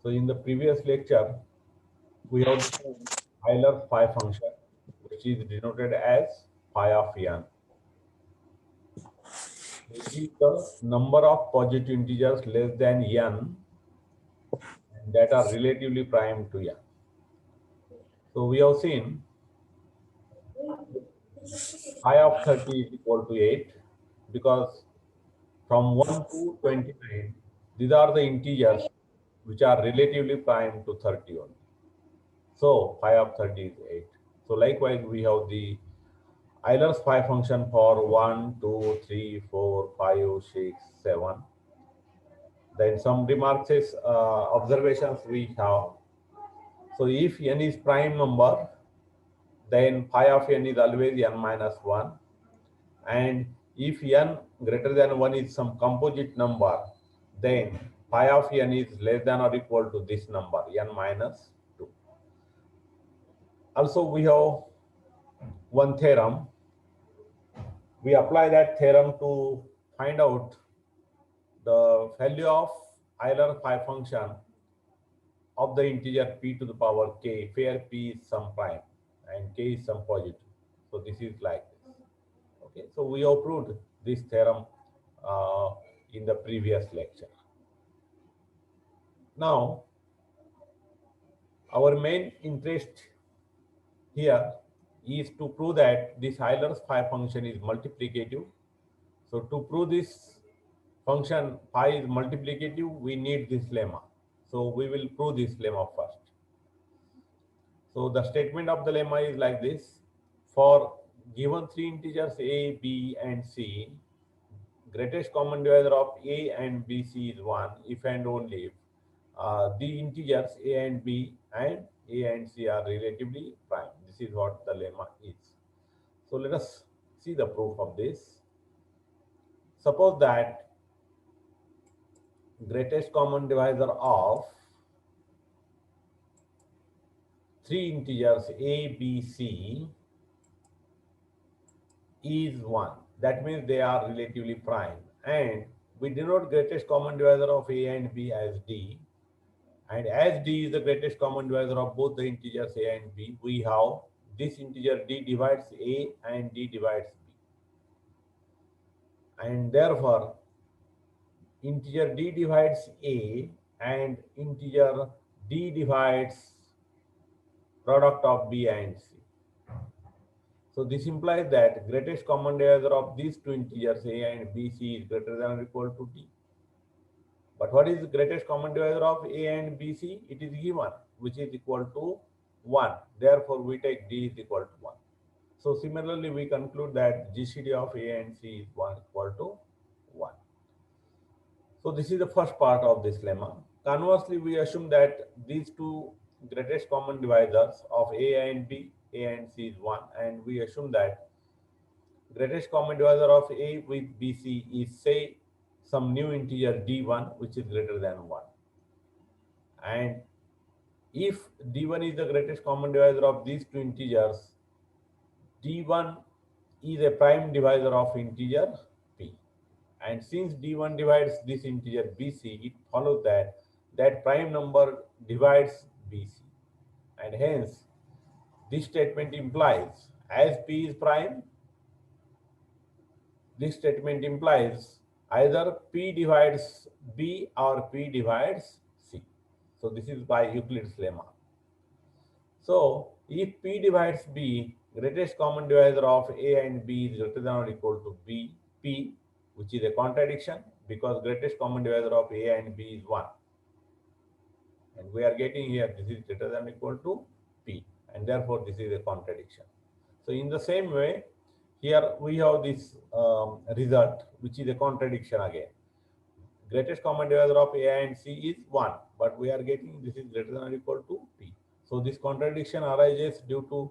So in the previous lecture, we have seen Euler phi function, which is denoted as phi of n. It is the number of positive integers less than n that are relatively prime to n. So we have seen phi of 30 is equal to 8 because from 1 to 29, these are the integers which are relatively prime to 30 only. So phi of 30 is 8. So likewise, we have the Euler's phi function for 1, 2, 3, 4, 5, 6, 7. Then some remarks is observations we have. So if n is prime number, then phi of n is always n minus 1. And if n greater than 1 is some composite number, then phi of n is less than or equal to this number, n minus 2. Also, we have one theorem. We apply that theorem to find out the value of Euler phi function of the integer p to the power k, where p is some prime and k is some positive. So this is like this. Okay, so we have proved this theorem in the previous lecture. Now, our main interest here is to prove that this Euler's phi function is multiplicative. So to prove this function phi is multiplicative, we need this lemma. So we will prove this lemma first. So the statement of the lemma is like this. For given three integers a, b, and c, greatest common divisor of a and b, c is 1 if and only if the integers a and b and a and c are relatively prime. This is what the lemma is. So let us see the proof of this. Suppose that greatest common divisor of three integers a, b, c is 1. That means they are relatively prime. And we denote greatest common divisor of a and b as d. And as d is the greatest common divisor of both the integers a and b, we have this integer d divides a and d divides b. And therefore, integer d divides a and integer d divides product of b and c. So this implies that greatest common divisor of these two integers a and b, c is greater than or equal to d. But what is the greatest common divisor of a and b, c? It is given, which is equal to 1. Therefore, we take d is equal to 1. So similarly, we conclude that GCD of a and c is 1 equal to 1. So this is the first part of this lemma. Conversely, we assume that these two greatest common divisors of a and b, a and c is 1, and we assume that greatest common divisor of a with bc is, say, some new integer d1 which is greater than 1. And if d1 is the greatest common divisor of these two integers, d1 is a prime divisor of integer p. And since d1 divides this integer bc, it follows that that prime number divides bc. And hence, this statement implies as p is prime, this statement implies either p divides b or p divides c. So this is by Euclid's lemma. So if p divides b, greatest common divisor of a and b is greater than or equal to b, p, which is a contradiction because greatest common divisor of a and b is 1. And we are getting here this is greater than or equal to p, and therefore this is a contradiction. So in the same way, here we have this result, which is a contradiction again. Greatest common divisor of a and c is 1, but we are getting this is greater than or equal to p. So this contradiction arises due to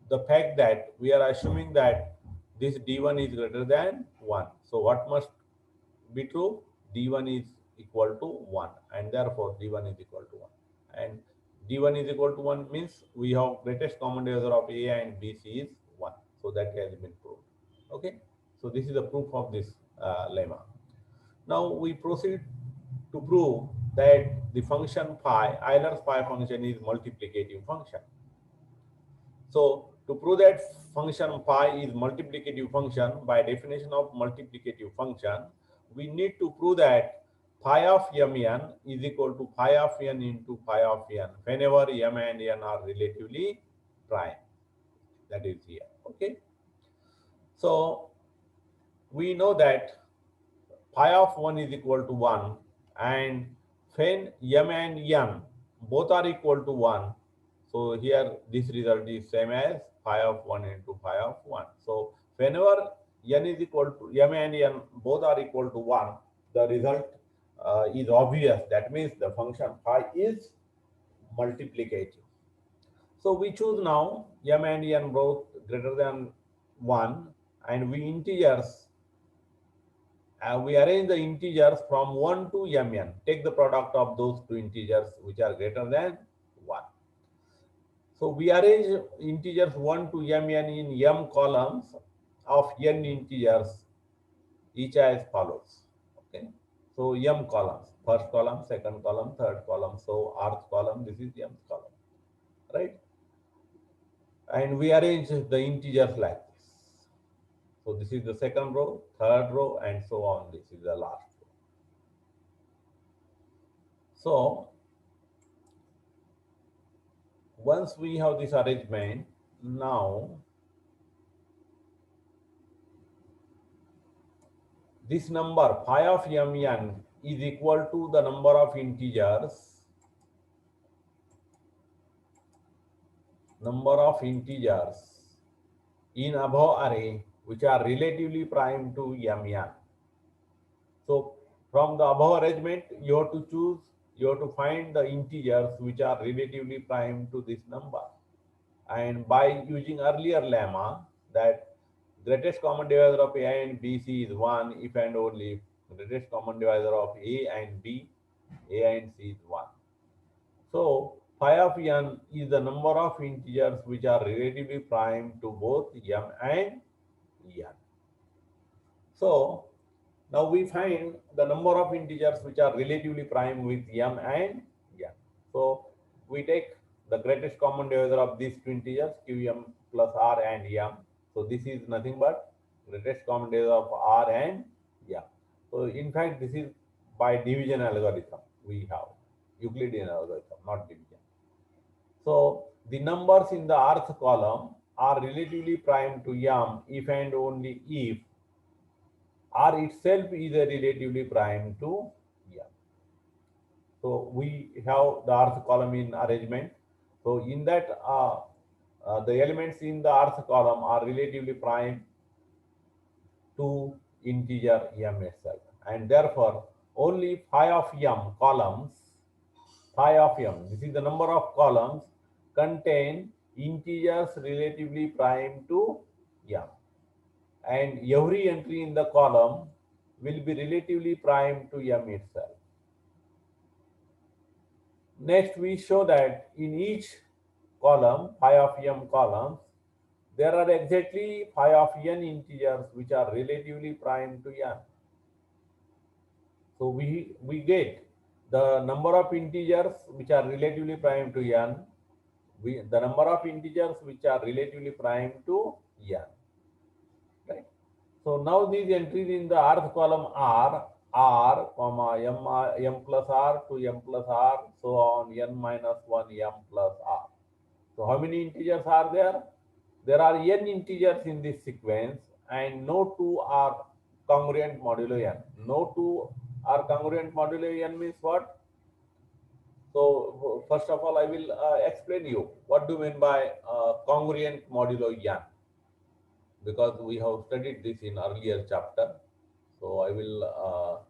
the fact that we are assuming that this d1 is greater than 1. So what must be true? d1 is equal to 1, and therefore d1 is equal to 1. And d1 is equal to 1 means we have greatest common divisor of a and bc is 1. So that has been proved. Okay. So this is the proof of this lemma. Now we proceed to prove that the function phi, Euler's phi function is multiplicative function. So to prove that function phi is multiplicative function, by definition of multiplicative function, we need to prove that phi of mn is equal to phi of n into phi of n whenever m and n are relatively prime. That is here. Okay. So we know that phi of 1 is equal to 1, and when m and n both are equal to 1, so here this result is same as phi of 1 into phi of 1. So whenever n is equal to m and n both are equal to 1, the result is obvious. That means the function phi is multiplicative. So we choose now m and n both greater than 1, and we arrange the integers from 1 to mn. Take the product of those two integers which are greater than 1. So we arrange integers 1 to mn in m columns of n integers, each as follows. Okay. So m columns, first column, second column, third column. So rth column, this is mth column, right? And we arrange the integers like this. So this is the second row, third row, and so on. This is the last row. So once we have this arrangement, now this number phi of mn is equal to the number of integers in above array which are relatively prime to mn. So from the above arrangement, you have to find the integers which are relatively prime to this number. And by using earlier lemma that greatest common divisor of A and B, C is 1 if and only if greatest common divisor of A and B, A and C is 1. So phi of n is the number of integers which are relatively prime to both m and n. So now we find the number of integers which are relatively prime with m and n. So we take the greatest common divisor of these two integers, qm plus r and m. So this is nothing but greatest common divisor of r and m. So in fact, this is by division algorithm we have, Euclidean algorithm, not division. So the numbers in the rth column are relatively prime to m if and only if R itself is a relatively prime to M. So we have the rth column in arrangement. So in that the elements in the rth column are relatively prime to integer m itself, and therefore only phi of m columns, phi of m, this is the number of columns, contain integers relatively prime to m, and every entry in the column will be relatively prime to m itself. Next, we show that in each column, phi of m columns, there are exactly phi of n integers which are relatively prime to n. So we get the number of integers which are relatively prime to n, the number of integers which are relatively prime to n. Right? So now these entries in the rth column are r, m plus r to m plus r, so on n minus 1 m plus r. So how many integers are there? There are n integers in this sequence, and no two are congruent modulo n. No two are congruent modulo n means what? So first of all, I will explain you what do you mean by congruent modulo n, because we have studied this in earlier chapter. So I will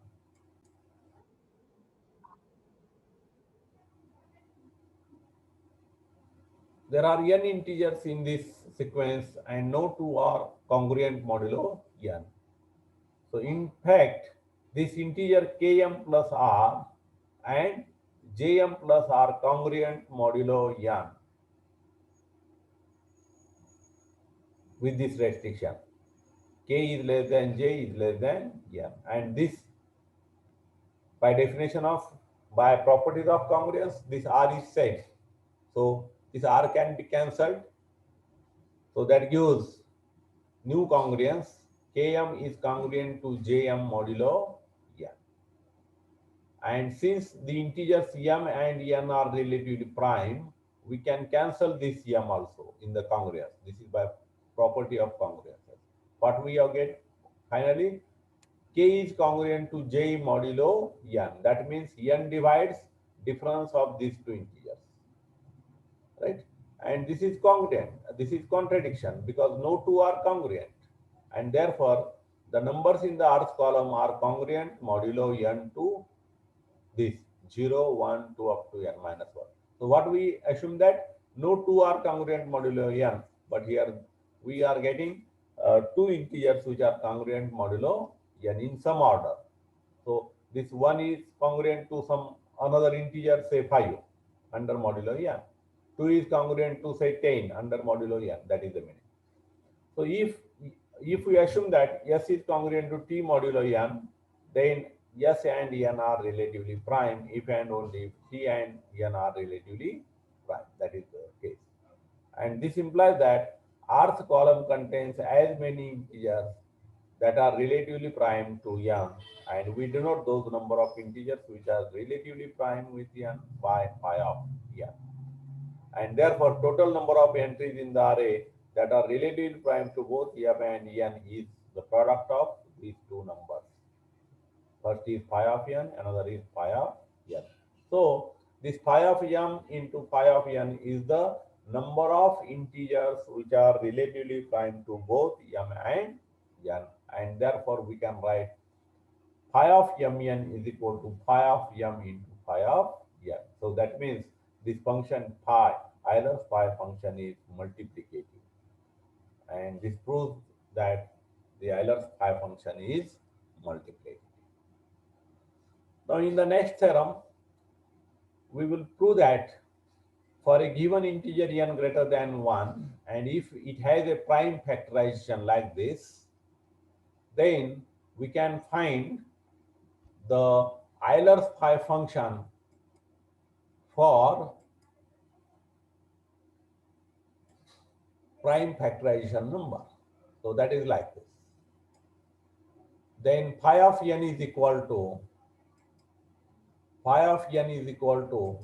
there are n integers in this sequence, and no two are congruent modulo n. So in fact, this integer km plus r and jm plus r congruent modulo n with this restriction. K is less than j is less than m, and this by definition of By properties of congruence, this R is safe. So this R can be cancelled. So that gives new congruence. Km is congruent to Jm modulo n. And since the integers m and n are relatively prime, we can cancel this m also in the congruence. This is by property of congruence. What we get finally, k is congruent to j modulo n. That means n divides difference of these two integers, right? And this is congruent. This is contradiction because no two are congruent, and therefore the numbers in the rth column are congruent modulo n to this 0, 1, 2 up to n minus 1. So what we assume that no two are congruent modulo n, but here we are getting two integers which are congruent modulo n in some order. So this one is congruent to some another integer, say 5 under modulo n. 2 is congruent to say 10 under modulo n. That is the meaning. So if we assume that S is congruent to T modulo n, then S and n are relatively prime if and only if T and n are relatively prime. That is the case. And this implies that rth column contains as many integers that are relatively prime to n, and we denote those number of integers which are relatively prime with n by phi of n. And therefore total number of entries in the array that are relatively prime to both m and n is the product of these two numbers. First is phi of n, another is phi of n. So this phi of m into phi of n is the number of integers which are relatively prime to both m and n, and therefore we can write phi of mn is equal to phi of m into phi of n. So that means this function phi, Euler's phi function is multiplicative, and this proves that the Euler's phi function is multiplicative. Now in the next theorem, we will prove that for a given integer n greater than 1, and if it has a prime factorization like this, then we can find the Euler's phi function for prime factorization number. So that is like this. Then phi of n is equal to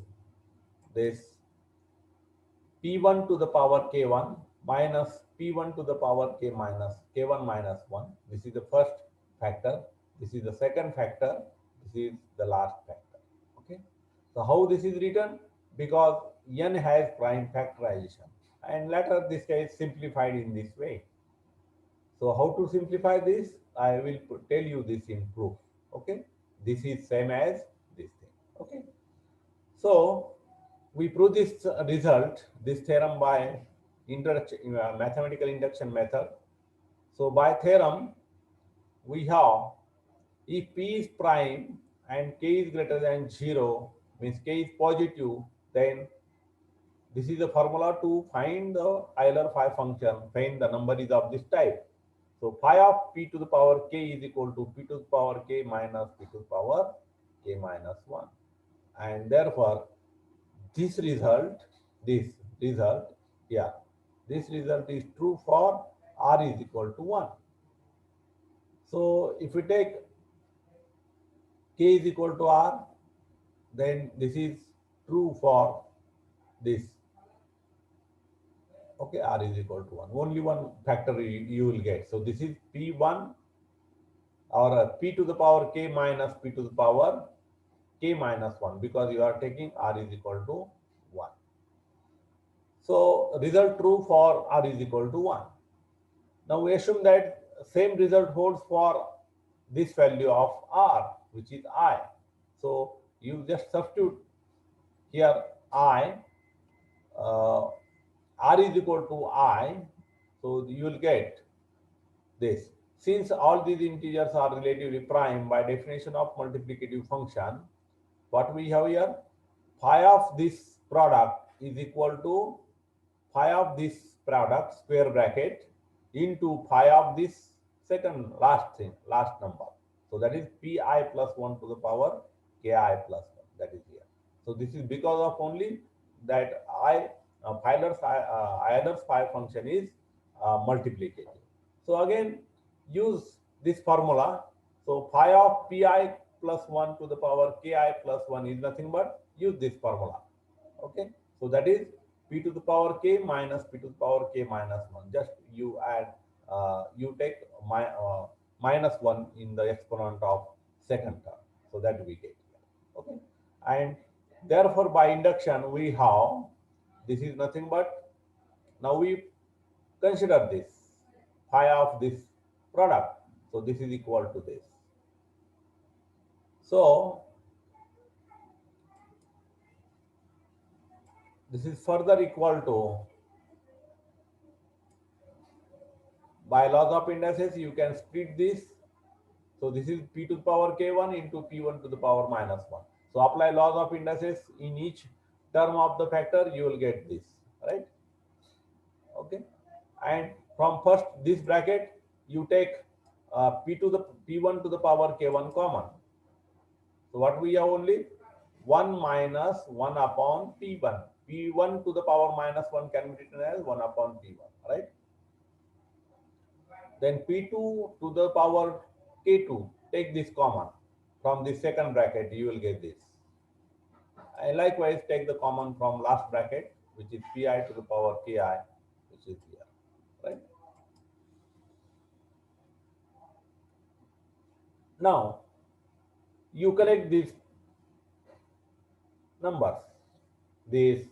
this p1 to the power k1 minus p1 to the power k minus k1 minus 1. This is the first factor. This is the second factor. This is the last factor. Okay. So how this is written? Because n has prime factorization, and later this is simplified in this way. So how to simplify this? I will tell you this in proof. Okay. This is same as this thing. Okay. So we prove this result, this theorem by mathematical induction method. So by theorem, we have if p is prime and k is greater than 0, means k is positive, then this is the formula to find the Euler phi function, find the number is of this type. So phi of p to the power k is equal to p to the power k minus p to the power k minus 1. And therefore, this result, yeah, this result is true for r is equal to 1. So if we take k is equal to r, then this is true for this. Okay, r is equal to 1. Only one factor you will get. So this is p1 or p to the power k minus p to the power k minus 1, because you are taking r is equal to 1. So result true for r is equal to 1. Now we assume that same result holds for this value of r, which is I. So you just substitute here I, r is equal to I. So you will get this. Since all these integers are relatively prime by definition of multiplicative function, what we have here, phi of this product is equal to phi of this product square bracket into phi of this second last number. So that is pi plus 1 to the power ki plus 1. that is here. So this is because of only that Euler's phi function is multiplicative. So again, use this formula. So phi of pi plus 1 to the power ki plus 1 is nothing but use this formula. Okay, so that is p to the power k minus p to the power k minus 1. Just you add, you take minus 1 in the exponent of second term. So that we get here. Okay, and therefore by induction we have, this is nothing but, now we consider this phi of this product. So this is equal to this. So this is further equal to, by laws of indices you can split this. So this is p to the power k1 into p1 to the power minus 1. So apply laws of indices in each term of the factor, you will get this, right? Okay, and from first this bracket you take p1 to the power k1 common. So what we have, only 1 minus 1 upon p1. p1 to the power minus 1 can be written as 1 upon p1, right? Then p2 to the power k2, take this common. From the second bracket, you will get this. And likewise, take the common from last bracket, which is pi to the power ki, which is here, right? Now, you collect these numbers. This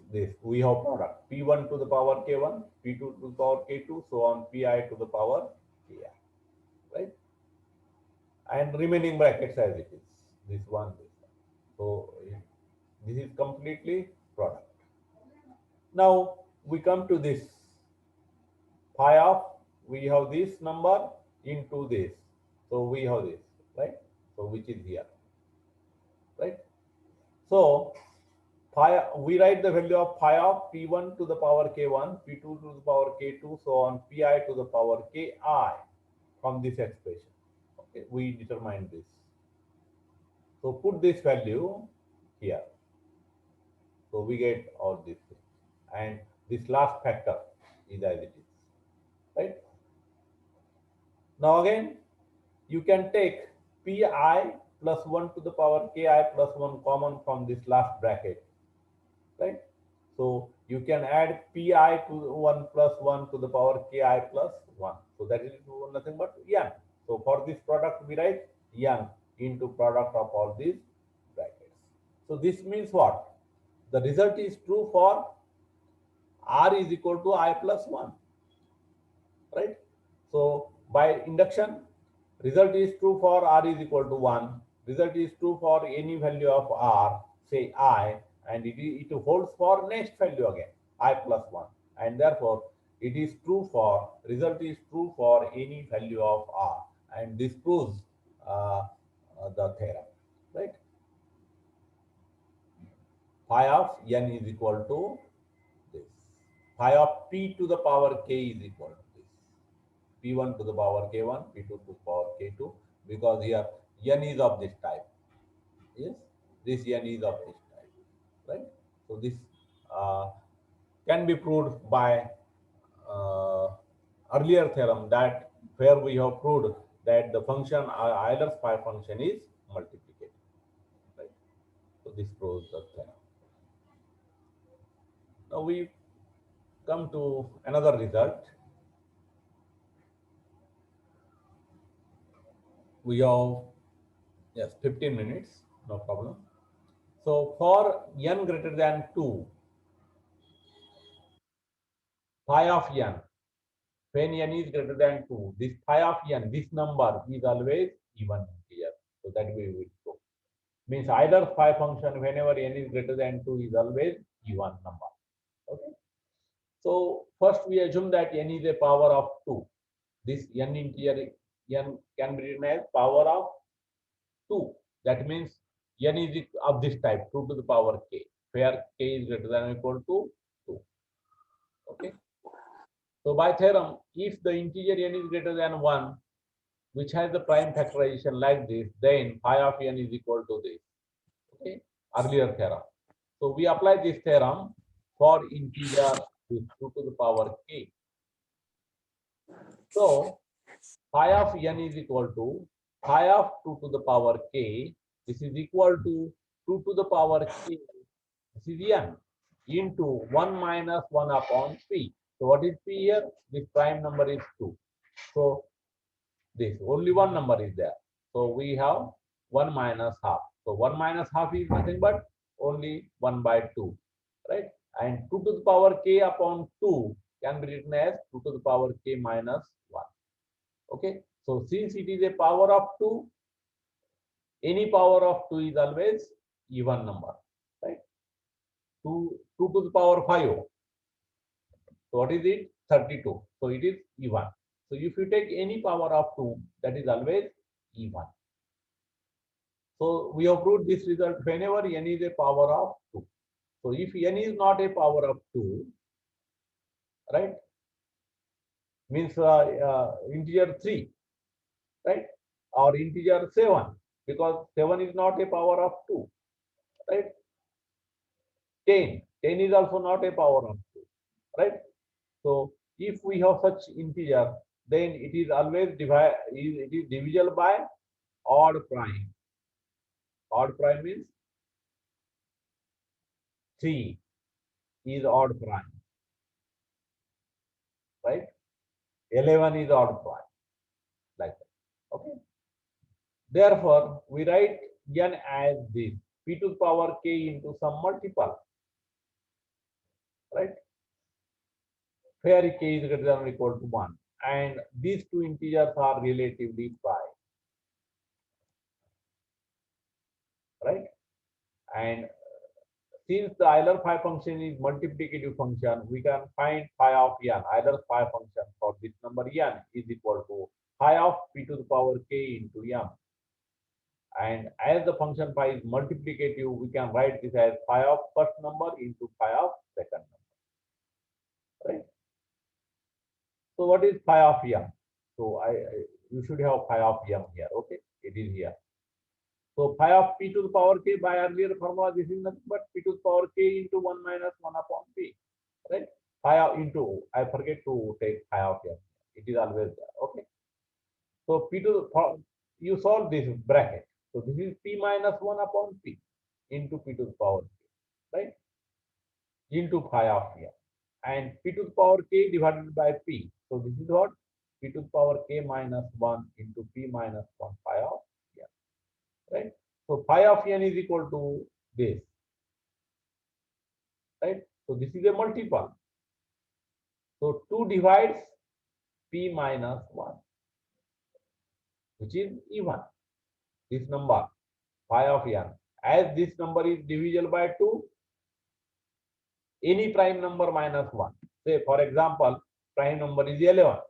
we have product p1 to the power k1, p2 to the power k2, so on pi to the power ki, right? And remaining brackets as it is, this one, this one. So this is completely product. Now we come to this phi of, we have this number into this, so we have this, right? So which is here, right? So phi, we write the value of phi of p1 to the power k1, p2 to the power k2, so on pi to the power ki from this expression. Okay, we determine this. So put this value here. So we get all these things. And this last factor is as it is. Right? Now again, you can take pi plus 1 to the power ki plus 1 common from this last bracket. Right? So you can add pi to 1 plus 1 to the power ki plus 1. So that is nothing but n. So for this product, we write n into product of all these brackets. So this means what? The result is true for r is equal to I plus 1, right? So by induction, result is true for r is equal to 1. Result is true for any value of r, say I, and it holds for next value again, I plus 1. And therefore, it is true for, result is true for any value of r. And this proves the theorem, right? Phi of n is equal to this. Phi of p to the power k is equal to this. p1 to the power k1, p2 to the power k2, because here n is of this type. Yes, this n is of this type, right? So this uh, can be proved by uh, earlier theorem, that where we have proved that the function Euler's phi function is multiplicative, right? So this proves the theorem. Now we come to another result. We have, yes, 15 minutes, no problem. So for n greater than 2, phi of n, when n is greater than 2, this phi of n, this number is always even here. So that we will show. Means either phi function whenever n is greater than 2 is always even number. Okay. So first we assume that n is a power of 2. This n integer n can be written as power of 2. That means n is of this type, 2 to the power k, where k is greater than or equal to 2. Okay. So by theorem, if the integer n is greater than 1, which has the prime factorization like this, then phi of n is equal to this. Okay. earlier theorem. So we apply this theorem for integer with 2 to the power k. So phi of n is equal to phi of 2 to the power k. This is equal to 2 to the power k. This is n into 1 minus 1 upon p. So what is p here? This prime number is 2. So this only one number is there. So we have 1 minus half. So 1 minus half is nothing but only 1 by 2, right? And 2 to the power k upon 2 can be written as 2 to the power k minus 1. Okay. So since it is a power of 2, any power of 2 is always even number, right? 2 to the power 5. So what is it? 32. So it is even. So if you take any power of 2, that is always even. So we have proved this result whenever n is a power of 2. So if n is not a power of 2, right, means integer 3, right, or integer 7, because 7 is not a power of 2, right? 10 is also not a power of 2, right? So if we have such integer, then it is always it is divisible by odd prime. Odd prime means 3 is odd prime, right? 11 is odd prime, like that. Okay. Therefore, we write n as this p to the power k into some multiple, right? Where k is greater than or equal to 1. And these two integers are relatively prime, right? And since the Euler phi function is multiplicative function, we can find phi of n. Euler phi function for this number n is equal to phi of p to the power k into m. And as the function phi is multiplicative, we can write this as phi of first number into phi of second number, right? So what is phi of m? So you should have phi of m here. Okay, it is here. So phi of p to the power k by earlier formula, this is nothing but p to the power k into 1 minus 1 upon p, right? Phi of into, I forget to take phi of m. It is always there. Okay. So p to the, you solve this bracket. So this is p minus 1 upon p into p to the power k, right? Into phi of m. And p to the power k divided by p. So this is what? P to the power k minus 1 into p minus 1 phi of n, right? So phi of n is equal to this, right? So this is a multiple. So 2 divides p minus 1, which is even. This number, phi of n. As this number is divisible by 2, any prime number minus 1. Say, for example, prime number is 11.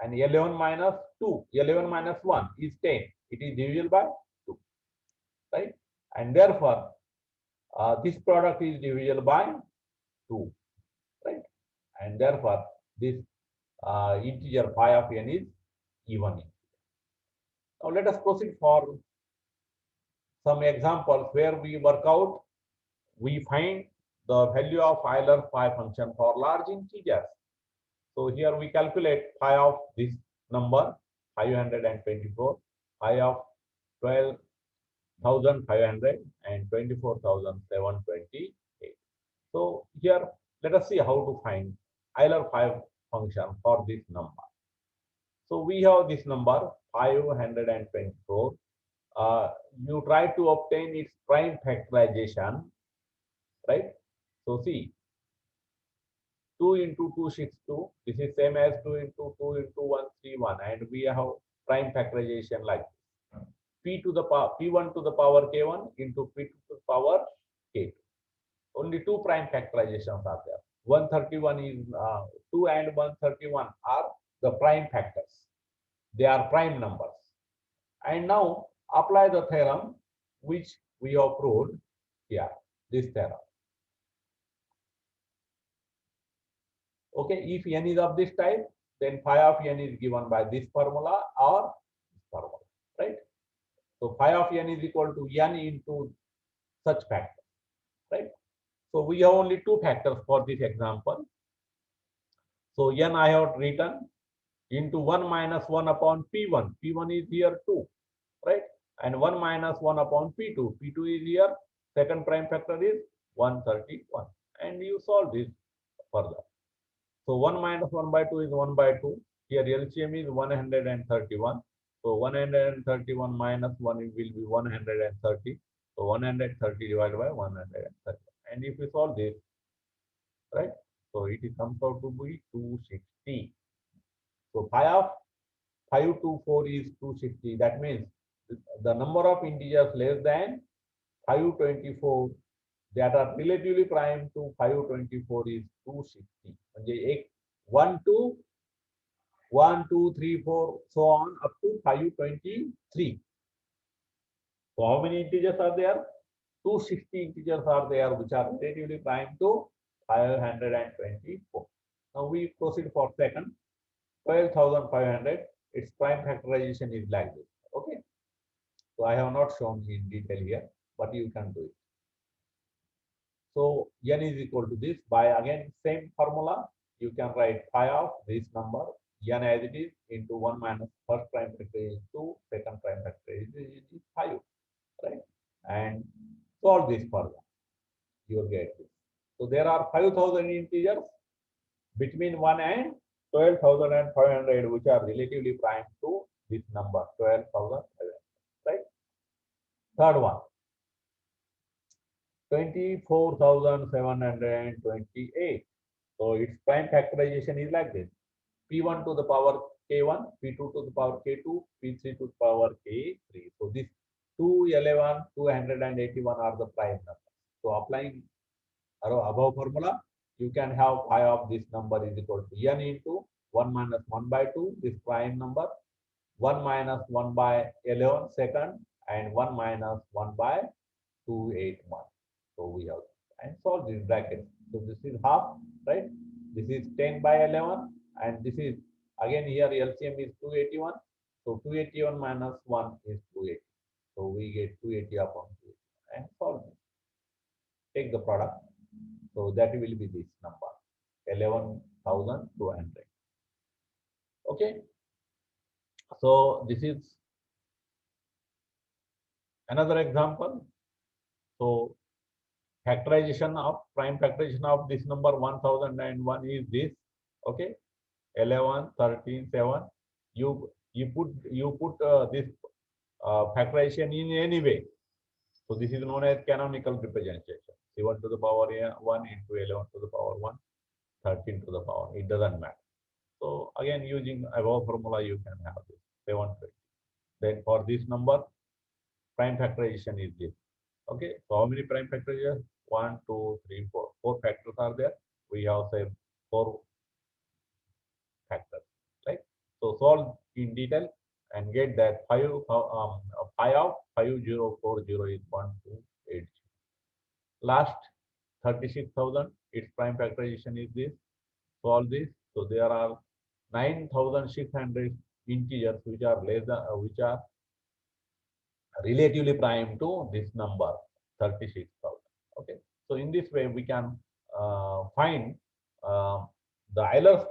And 11 minus 2, 11 minus 1 is 10. It is divisible by 2, right? And therefore, this product is divisible by 2, right? And therefore, this integer phi of n is even. Now let us proceed for some examples where we work out, we find the value of Euler phi function for large integers. So here we calculate phi of this number 524, phi of 12,500 and 24,728. So here let us see how to find Euler phi function for this number. So we have this number 524. You try to obtain its prime factorization, right? So see, 2 into 262. This is same as 2 into 2 into 131, and we have prime factorization like this. P to the power P1 to the power K1 into P to the power K2. Only two prime factorizations are there. 131 is 2 and 131 are the prime factors. They are prime numbers. And now apply the theorem which we have proved here, this theorem. Okay, if n is of this type, then phi of n is given by this formula or this formula, right? So phi of n is equal to n into such factors, right? So we have only two factors for this example. So n I have written into 1 minus 1 upon P1. P1 is here 2, right? And 1 minus 1 upon P2. P2 is here. Second prime factor is 131. And you solve this further. So 1 minus 1 by 2 is 1 by 2. Here LCM is 131. So 131 minus 1 will be 130. So 130 divided by 130. And if you solve this, right? So it comes out to be 260. So pi of 524 is 260. That means the number of integers less than 524 that are relatively prime to 524 is 260. म्हणजे एक 1 to 1, 2, 3, 4, so on up to 523. So how many integers are there? 260 integers are there which are relatively prime to 524. Now we proceed for second. 12,500. Its prime factorization is like this. Okay. So I have not shown in detail here, but you can do it. So n is equal to this. By again same formula, you can write pi of this number n as it is into 1 minus first prime factor is 2, second prime factor is 5, right? And solve this further. You will get this. So there are 5,000 integers between 1 and 12,500, which are relatively prime to this number 12,500, right? Third one, 24,728. So its prime factorization is like this: P1 to the power K1, P2 to the power K2, P3 to the power K3. So this 211, 281 are the prime numbers. So applying above formula, you can have pi of this number is equal to n into 1 minus 1 by 2, this prime number, 1 minus 1 by 11 second, and 1 minus 1 by 281. So we have and solve this bracket. So this is half, right? This is 10 by 11, and this is again here LCM is 281. So 281 minus 1 is 280. So we get 280 upon 280 and solve this. Take the product. So that will be this number 11,200. Okay. So this is another example. So factorization of prime factorization of this number 1001 is this. Okay. 11, 13, 7. You put this factorization in any way. So this is known as canonical representation. 7 to the power 1 into 11 to the power 1, 13 to the power. It doesn't matter. So again, using above formula, you can have this 720. Then for this number, prime factorization is this. Okay. So how many prime factors? 1, 2, 3, 4. 4 factors are there. We have say 4 factors, right? So solve in detail and get that pi of 5040 is 1280. Last 36,000, its prime factorization is this. Solve this. So there are 9,600 integers which are less than which are relatively prime to this number 36,000. Okay. So in this way we can find the Euler's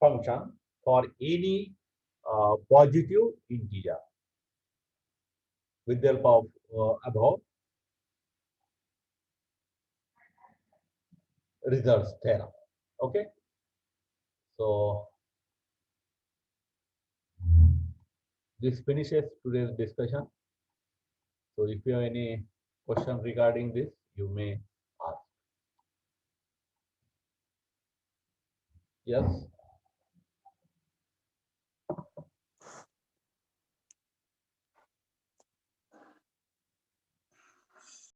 function for any positive integer with the help of above results theorem. Okay. So this finishes today's discussion. So if you have any question regarding this, you may ask. Yes.